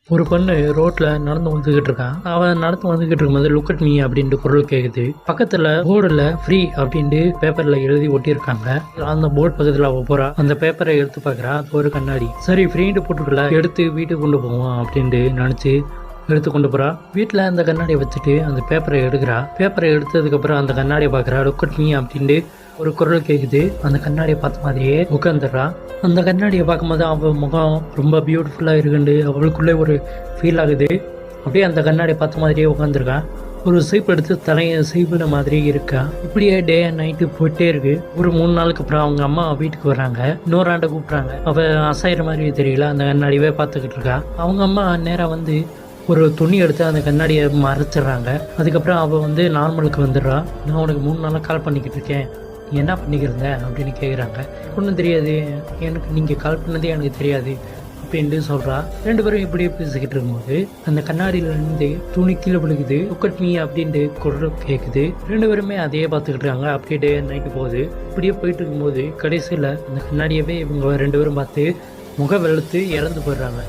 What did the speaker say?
ஒரு பொண்ணு ரோட்ல நடந்து வந்துகிட்டு இருக்கான். அவன் நடந்து வந்துகிட்டு இருக்கும்போது லுக் அட் மீ அப்படின்ட்டு குரல் கேக்குது. பக்கத்துல போர்டுல ஃப்ரீ அப்படின்ட்டு பேப்பர்ல எழுதி ஒட்டியிருக்காங்க. அந்த போர்டு பக்கத்துல அவ போறா. அந்த பேப்பரை எடுத்து பாக்குறா. அது ஒரு கண்ணாடி. சரி ஃப்ரீன்ட்டு போட்டுக்கல, எடுத்து வீட்டுக்கு கொண்டு போவோம் அப்படின்ட்டு நினைச்சு எடுத்து கொண்டு போறா. வீட்டில் அந்த கண்ணாடியை வச்சுட்டு அந்த பேப்பரை எடுக்கிறா. பேப்பரை எடுத்ததுக்கப்புறம் அந்த கண்ணாடியை பார்க்குறா. லுக் அட் மீ அப்படின்ட்டு ஒரு குரல் கேட்குது. அந்த கண்ணாடியை பார்த்த மாதிரியே உட்காந்துடுறா. அந்த கண்ணாடியை பார்க்கும்போது அவள் முகம் ரொம்ப பியூட்டிஃபுல்லாக இருக்குண்டு அவளுக்குள்ளே ஒரு ஃபீல் ஆகுது. அப்படியே அந்த கண்ணாடியை பார்த்த மாதிரியே உட்காந்துருக்கான். ஒரு சீப் எடுத்து தலையை சீப்புன மாதிரி இருக்கா. இப்படியே டே அண்ட் நைட்டு போயிட்டே இருக்கு. ஒரு 3 நாளுக்கு அப்புறம் அவங்க அம்மா வீட்டுக்கு வராங்க. இன்னொரு ஆண்டை கூப்பிட்றாங்க. அவள் அசைகிற மாதிரி தெரியல. அந்த கண்ணாடியவே பார்த்துக்கிட்டு இருக்கா. அவங்க அம்மா நேராக வந்து ஒரு துணி எடுத்து அந்த கண்ணாடியை மறைச்சிட்றாங்க. அதுக்கப்புறம் அவள் வந்து நார்மலுக்கு வந்துடுறா. நான் உனக்கு 3 நாளாக கால் பண்ணிக்கிட்டு இருக்கேன், நீ என்ன பண்ணிக்கிறந்த அப்படின்னு கேட்குறாங்க. ஒன்றும் தெரியாது, எனக்கு நீங்கள் கால் பண்ணதே எனக்கு தெரியாது அப்படின்ட்டு சொல்கிறா. 2 பேரும் இப்படி பேசிக்கிட்டு இருக்கும்போது அந்த கண்ணாடியிலேருந்து துணி கீழே விழுகுது. லுக் அட் மீ அப்படின்ட்டு குரல் கேட்குது. 2 பேருமே அதையே பார்த்துக்கிட்டு இருக்காங்க. அப்படியே நைட்டு போகுது. இப்படியே போயிட்டு இருக்கும்போது கடைசியில் அந்த கண்ணாடியவே இவங்க 2 பேரும் பார்த்து முக வெளுத்து இறந்து போயிடுறாங்க.